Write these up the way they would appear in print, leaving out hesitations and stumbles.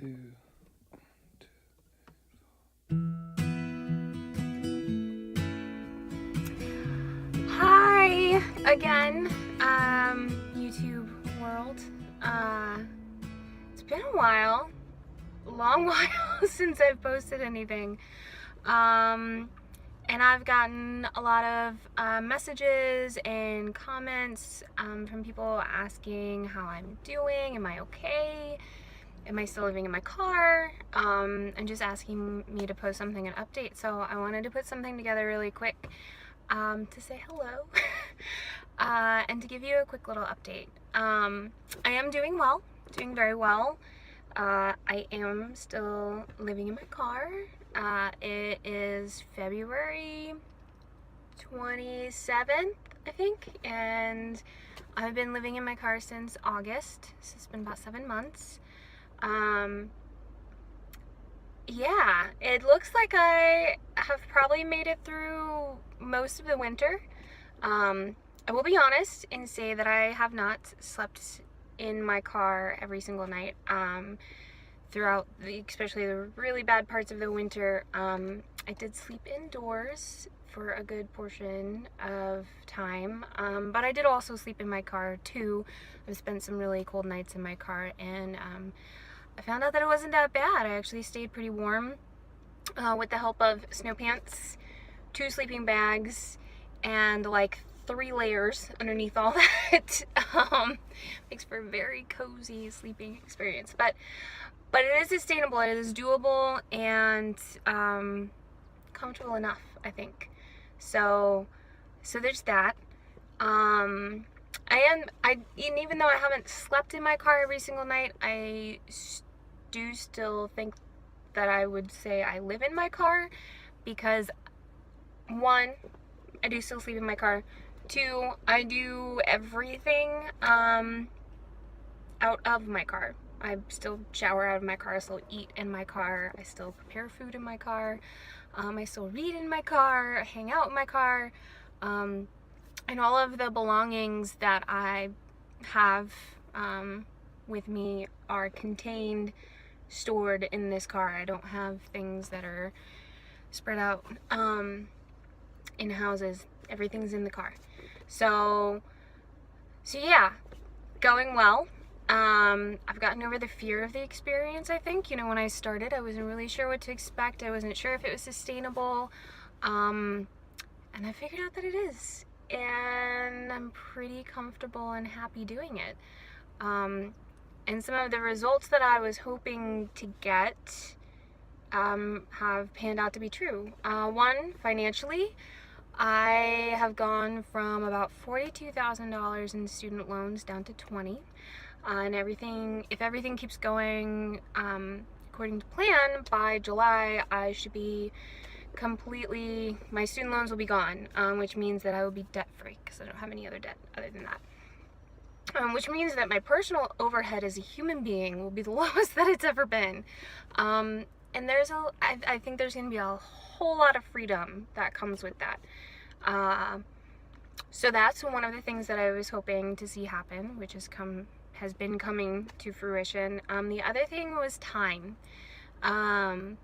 two. Hi again, YouTube world. It's been a while, a long while since I've posted anything. And I've gotten a lot of messages and comments from people asking how I'm doing. Am I okay? Am I still living in my car? And just asking me to post something, an update. So I wanted to put something together really quick to say hello and to give you a quick little update. I am doing well, doing very well. I am still living in my car. It is February 27th, I think, and I've been living in my car since August, so it's been about 7 months. Yeah, it looks like I have probably made it through most of the winter. I will be honest and say that I have not slept in my car every single night throughout especially the really bad parts of the winter. I did sleep indoors for a good portion of time, but I did also sleep in my car too. I've spent some really cold nights in my car, and I found out that it wasn't that bad. I actually stayed pretty warm with the help of snow pants, 2 sleeping bags, and like 3 layers underneath all that. Makes for a very cozy sleeping experience. But it is sustainable, it is doable, and comfortable enough, I think. So there's that. And even though I haven't slept in my car every single night, I do still think that I would say I live in my car, because 1, I do still sleep in my car. 2, I do everything out of my car. I still shower out of my car, I still eat in my car, I still prepare food in my car, I still read in my car, I hang out in my car, and all of the belongings that I have with me are contained, stored in this car. I don't have things that are spread out in houses. Everything's in the car. So yeah, going well. I've gotten over the fear of the experience, I think. You know, when I started, I wasn't really sure what to expect. I wasn't sure if it was sustainable. And I figured out that it is. And I'm pretty comfortable and happy doing it. And some of the results that I was hoping to get have panned out to be true. 1, financially, I have gone from about $42,000 in student loans down to 20. And if everything keeps going according to plan, by July I should be my student loans will be gone, which means that I will be debt free, because I don't have any other debt other than that. Which means that my personal overhead as a human being will be the lowest that it's ever been. And I think there's going to be a whole lot of freedom that comes with that. So that's one of the things that I was hoping to see happen, which has been coming to fruition. The other thing was time. And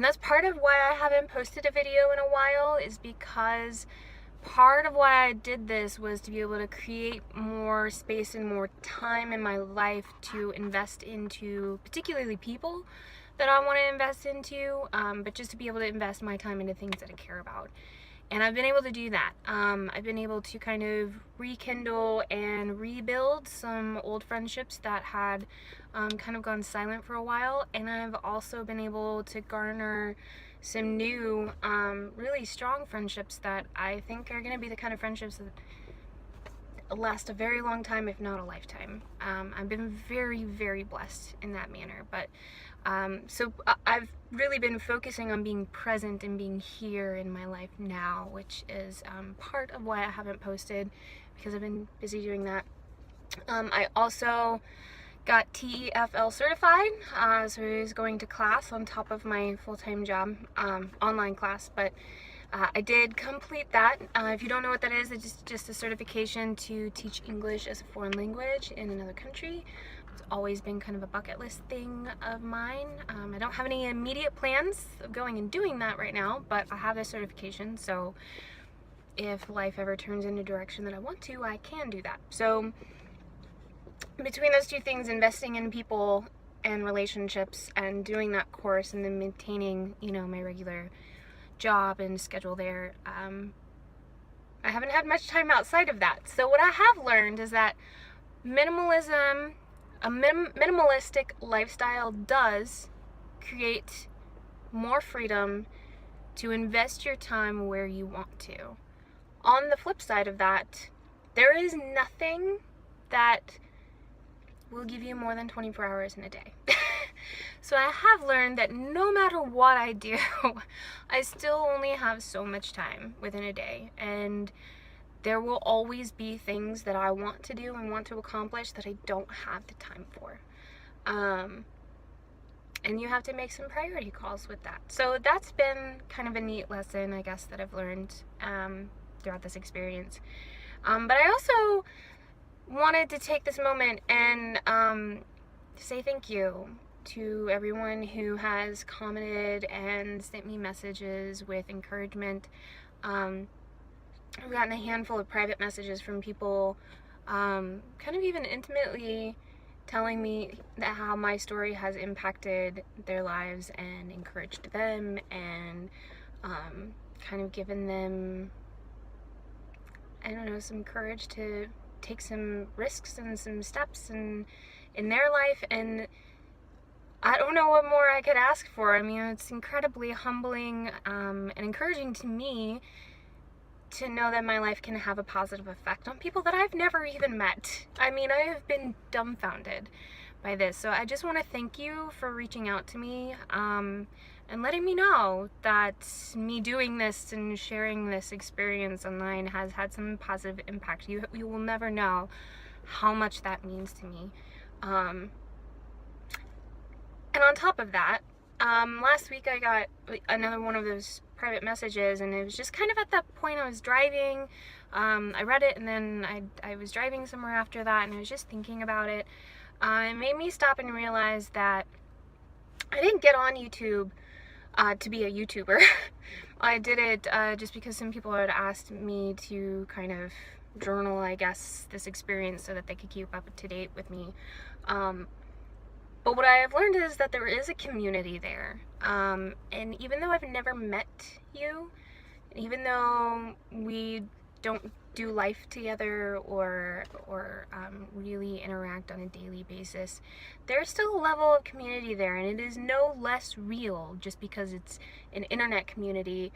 that's part of why I haven't posted a video in a while, is because part of why I did this was to be able to create more space and more time in my life to invest into particularly people that I want to invest into, but just to be able to invest my time into things that I care about. And I've been able to do that. I've been able to kind of rekindle and rebuild some old friendships that had kind of gone silent for a while. And I've also been able to garner some new, really strong friendships that I think are going to be the kind of friendships that last a very long time, if not a lifetime. I've been very, very blessed in that manner. But so I've really been focusing on being present and being here in my life now, which is part of why I haven't posted, because I've been busy doing that. I also got TEFL certified, so I was going to class on top of my full-time job, online class, but I did complete that. If you don't know what that is, it's just a certification to teach English as a foreign language in another country. It's always been kind of a bucket list thing of mine. I don't have any immediate plans of going and doing that right now, but I have this certification, so if life ever turns in a direction that I want to, I can do that. So between those two things, investing in people and relationships and doing that course and then maintaining, you know, my regular job and schedule there, I haven't had much time outside of that. So what I have learned is that minimalism, a minimalistic lifestyle does create more freedom to invest your time where you want to. On the flip side of that, there is nothing that will give you more than 24 hours in a day. So I have learned that no matter what I do, I still only have so much time within a day, and there will always be things that I want to do and want to accomplish that I don't have the time for. And you have to make some priority calls with that. So that's been kind of a neat lesson, I guess, that I've learned throughout this experience. But I also wanted to take this moment and say thank you to everyone who has commented and sent me messages with encouragement. I've gotten a handful of private messages from people kind of even intimately telling me that how my story has impacted their lives and encouraged them and kind of given them, I don't know, some courage to take some risks and some steps in their life. And I don't know what more I could ask for. I mean, it's incredibly humbling and encouraging to me to know that my life can have a positive effect on people that I've never even met. I mean, I have been dumbfounded by this. So I just want to thank you for reaching out to me and letting me know that me doing this and sharing this experience online has had some positive impact. You will never know how much that means to me. And on top of that, last week I got another one of those private messages, and it was just kind of at that point I was driving. I read it, and then I was driving somewhere after that, and I was just thinking about it. It made me stop and realize that I didn't get on YouTube to be a YouTuber. I did it just because some people had asked me to kind of journal, I guess, this experience so that they could keep up to date with me. But what I have learned is that there is a community there. And even though I've never met you, even though we don't do life together or really interact on a daily basis, there's still a level of community there, and it is no less real just because it's an internet community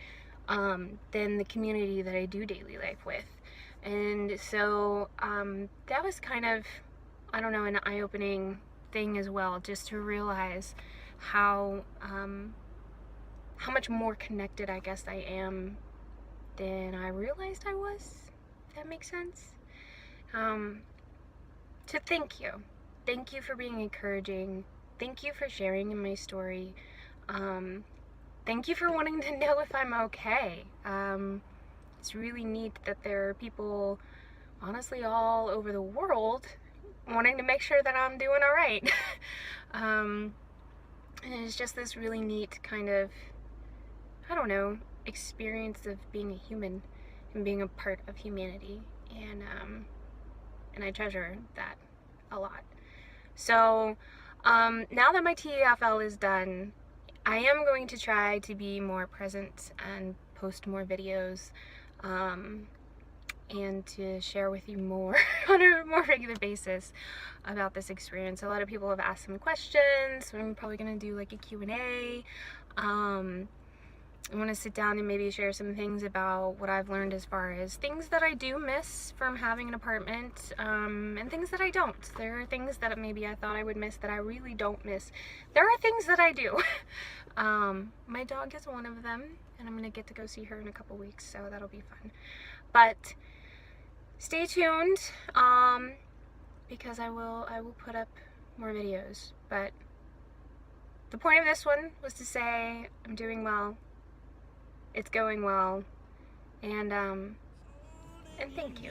than the community that I do daily life with. And so that was kind of, I don't know, an eye-opening thing as well, just to realize how much more connected I guess I am than I realized I was, if that makes sense. To thank you. Thank you for being encouraging. Thank you for sharing in my story. Thank you for wanting to know if I'm okay. It's really neat that there are people, honestly, all over the world wanting to make sure that I'm doing all right. And it's just this really neat kind of, I don't know, experience of being a human and being a part of humanity. And I treasure that a lot. So now that my TEFL is done, I am going to try to be more present and post more videos and to share with you more on a more regular basis about this experience. A lot of people have asked some questions, so I'm probably going to do like a Q&A. I want to sit down and maybe share some things about what I've learned as far as things that I do miss from having an apartment, and things that I don't. There are things that maybe I thought I would miss that I really don't miss. There are things that I do. My dog is one of them, and I'm going to get to go see her in a couple weeks, so that'll be fun. But stay tuned, because I will put up more videos. But the point of this one was to say I'm doing well. It's going well, and thank you.